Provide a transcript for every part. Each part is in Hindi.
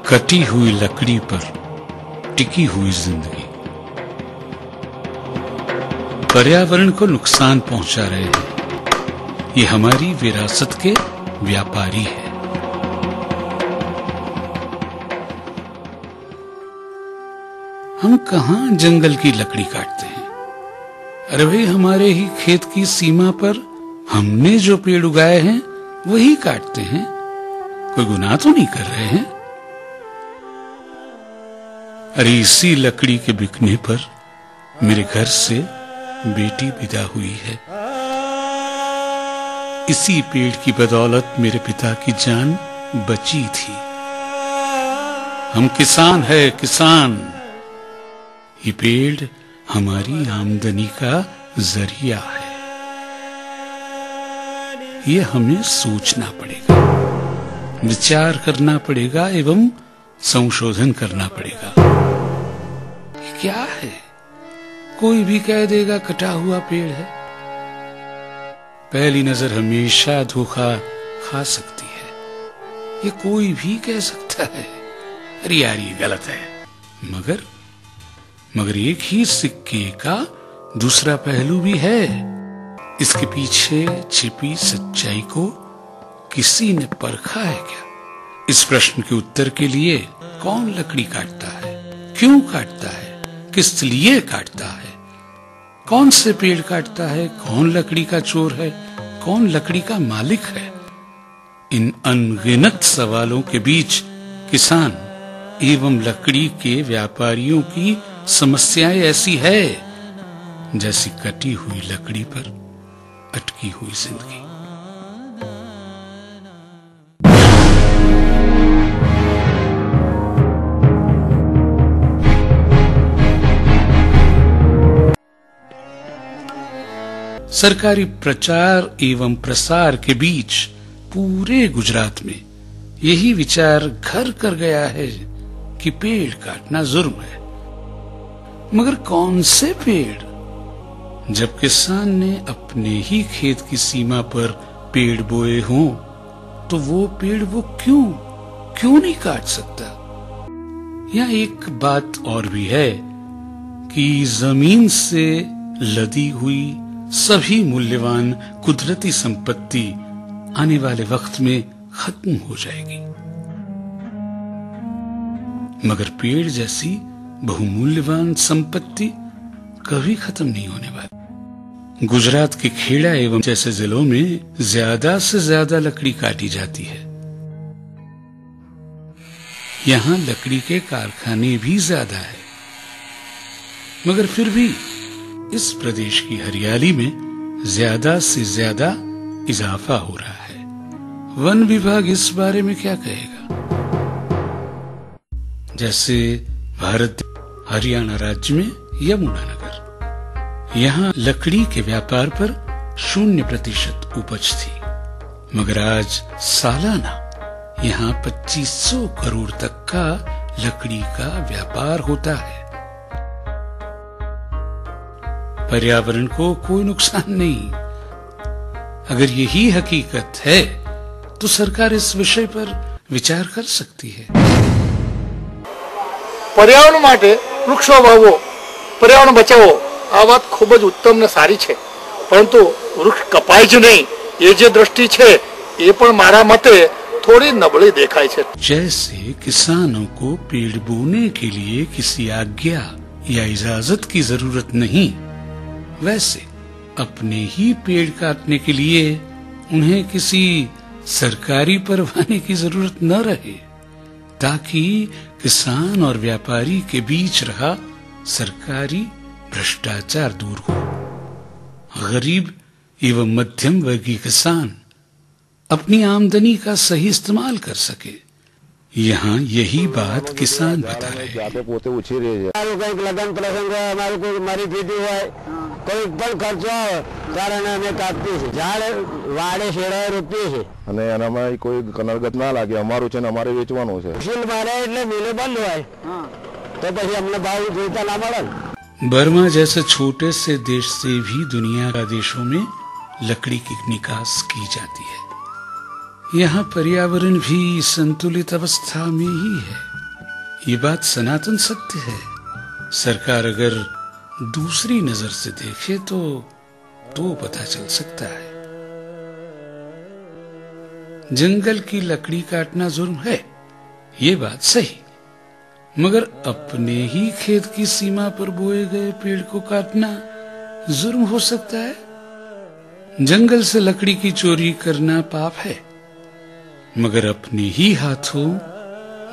कटी हुई लकड़ी पर टिकी हुई जिंदगी। पर्यावरण को नुकसान पहुंचा रहे हैं, ये हमारी विरासत के व्यापारी हैं। हम कहां जंगल की लकड़ी काटते हैं? अरे भाई, हमारे ही खेत की सीमा पर हमने जो पेड़ उगाए हैं वही काटते हैं। कोई गुनाह तो नहीं कर रहे हैं। अरे इसी लकड़ी के बिकने पर मेरे घर से बेटी विदा हुई है। इसी पेड़ की बदौलत मेरे पिता की जान बची थी। हम किसान है, किसान। ये पेड़ हमारी आमदनी का जरिया है। ये हमें सोचना पड़ेगा, विचार करना पड़ेगा एवं संशोधन करना पड़ेगा। ये क्या है? कोई भी कह देगा कटा हुआ पेड़ है। पहली नजर हमेशा धोखा खा सकती है। ये कोई भी कह सकता है, अरे यार ये गलत है। मगर एक ही सिक्के का दूसरा पहलू भी है। इसके पीछे छिपी सच्चाई को किसी ने परखा है क्या? इस प्रश्न के उत्तर के लिए कौन लकड़ी काटता है, क्यों काटता है, किस लिए काटता है, कौन से पेड़ काटता है, कौन लकड़ी का चोर है, कौन लकड़ी का मालिक है? इन अनगिनत सवालों के बीच किसान एवं लकड़ी के व्यापारियों की समस्याएं ऐसी है जैसी कटी हुई लकड़ी पर अटकी हुई जिंदगी। सरकारी प्रचार एवं प्रसार के बीच पूरे गुजरात में यही विचार घर कर गया है कि पेड़ काटना जुर्म है। मगर कौन से पेड़? जब किसान ने अपने ही खेत की सीमा पर पेड़ बोए हों तो वो पेड़ वो क्यों नहीं काट सकता? यहाँ एक बात और भी है कि जमीन से लदी हुई सभी मूल्यवान कुदरती संपत्ति आने वाले वक्त में खत्म हो जाएगी, मगर पेड़ जैसी बहुमूल्यवान संपत्ति कभी खत्म नहीं होने वाली। गुजरात के खेड़ा एवं जैसे जिलों में ज्यादा से ज्यादा लकड़ी काटी जाती है। यहाँ लकड़ी के कारखाने भी ज्यादा है, मगर फिर भी इस प्रदेश की हरियाली में ज्यादा से ज्यादा इजाफा हो रहा है। वन विभाग इस बारे में क्या कहेगा? जैसे भारत हरियाणा राज्य में यमुनानगर, यहाँ लकड़ी के व्यापार पर 0% उपज थी, मगर आज सालाना यहाँ 2500 करोड़ तक का लकड़ी का व्यापार होता है। पर्यावरण को कोई नुकसान नहीं। अगर यही हकीकत है तो सरकार इस विषय पर विचार कर सकती है। पर्यावरण माटे वृक्षो वावो, पर्यावरण बचावो, आ बात खूब ज उत्तम ने सारी छे, परंतु वृक्ष कपाय ज नहीं, ये जे दृष्टि छे ये पण मारा मते थोड़ी नबળી देखाय छे। जैसे किसानों को पेड़ बोने के लिए किसी आज्ञा या इजाजत की जरूरत नहीं, वैसे अपने ही पेड़ काटने के लिए उन्हें किसी सरकारी परवाने की जरूरत न रहे, ताकि किसान और व्यापारी के बीच रहा सरकारी भ्रष्टाचार दूर हो। गरीब एवं मध्यम वर्गीय किसान अपनी आमदनी का सही इस्तेमाल कर सके। यहाँ यही बात किसान बता रहे हैं। लगन प्रसंग मारी पीटी हुआ कोई पण खर्चो कारण અમે કાપીએ છે, ઝાડ વાડે શેડાએ રોપીએ છે અને એનામાં કોઈ કનરગત ના લાગે, અમારું છે ને અમારે વેચવાનું છે। સીલ મારે એટલે મિલે બંધ હોય તો પછી અમને ભાવ જોઈતા ના મળે। बर्मा जैसे छोटे से देश से भी दुनिया का देशों में लकड़ी की निकास की जाती है। यहाँ पर्यावरण भी संतुलित अवस्था में ही है। ये बात सनातन सत्य है। सरकार अगर दूसरी नजर से देखे तो पता चल सकता है। जंगल की लकड़ी काटना जुर्म है, ये बात सही, मगर अपने ही खेत की सीमा पर बोए गए पेड़ को काटना जुर्म हो सकता है। जंगल से लकड़ी की चोरी करना पाप है, मगर अपने ही हाथों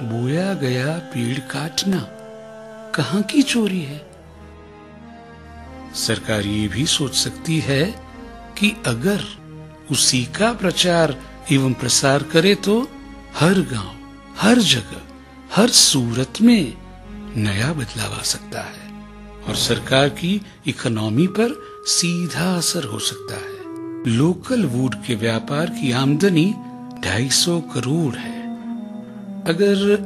बोया गया पेड़ काटना कहां की चोरी है? सरकार ये भी सोच सकती है कि अगर उसी का प्रचार एवं प्रसार करे तो हर गांव, हर जगह, हर सूरत में नया बदलाव आ सकता है और सरकार की इकोनॉमी पर सीधा असर हो सकता है। लोकल वुड के व्यापार की आमदनी 250 करोड़ है। अगर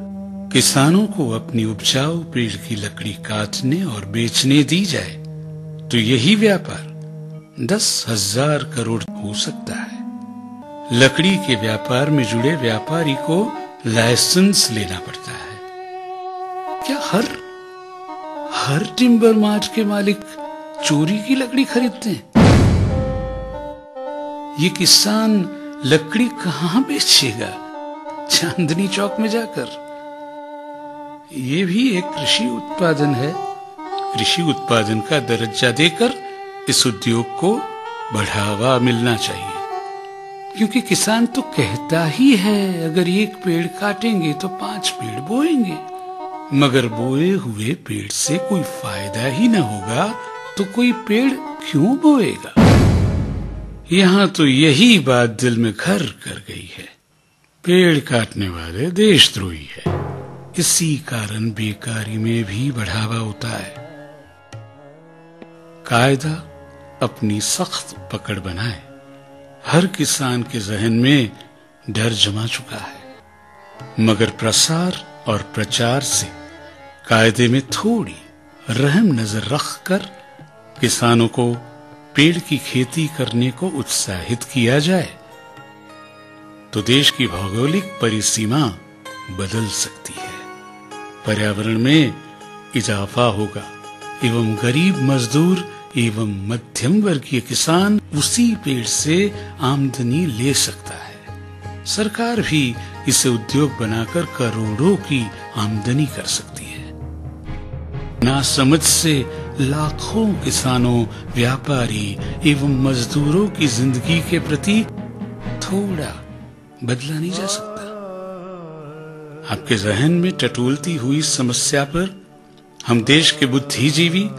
किसानों को अपनी उपजाऊ पेड़ की लकड़ी काटने और बेचने दी जाए तो यही व्यापार 10,000 करोड़ हो सकता है। लकड़ी के व्यापार में जुड़े व्यापारी को लाइसेंस लेना पड़ता है। क्या हर टिम्बर मार्ट के मालिक चोरी की लकड़ी खरीदते हैं? ये किसान लकड़ी कहां बेचेगा? चांदनी चौक में जाकर? ये भी एक कृषि उत्पादन है। कृषि उत्पादन का दर्जा देकर इस उद्योग को बढ़ावा मिलना चाहिए, क्योंकि किसान तो कहता ही है अगर एक पेड़ काटेंगे तो 5 पेड़ बोएंगे, मगर बोए हुए पेड़ से कोई फायदा ही न होगा तो कोई पेड़ क्यों बोएगा? यहाँ तो यही बात दिल में घर कर गई है। पेड़ काटने वाले देशद्रोही है। इसी कारण बेकारी में भी बढ़ावा होता है। कायदा अपनी सख्त पकड़ बनाए। हर किसान के जहन में डर जमा चुका है, मगर प्रसार और प्रचार से कायदे में थोड़ी रहम नजर रखकर किसानों को पेड़ की खेती करने को उत्साहित किया जाए तो देश की भौगोलिक परिसीमा बदल सकती है। पर्यावरण में इजाफा होगा एवं गरीब मजदूर एवं मध्यम वर्गीय किसान उसी पेड़ से आमदनी ले सकता है। सरकार भी इसे उद्योग बनाकर करोड़ों की आमदनी कर सकती है। नासमझ से लाखों किसानों, व्यापारी एवं मजदूरों की जिंदगी के प्रति थोड़ा बदला नहीं जा सकता। आपके जहन में टटोलती हुई समस्या पर हम देश के बुद्धिजीवी,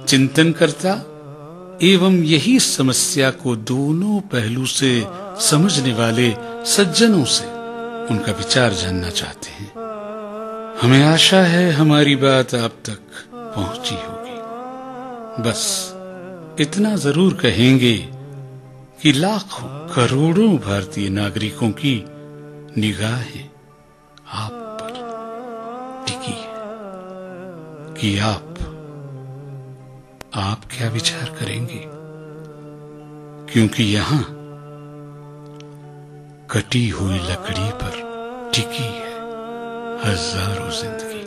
चिंतनकर्ता एवं यही समस्या को दोनों पहलू से समझने वाले सज्जनों से उनका विचार जानना चाहते हैं। हमें आशा है हमारी बात आप तक पहुंची होगी। बस इतना जरूर कहेंगे कि लाखों करोड़ों भारतीय नागरिकों की निगाहें आप पर टिकी है कि आप क्या विचार करेंगे, क्योंकि यहां कटी हुई लकड़ी पर टिकी है हजारों जिंदगी।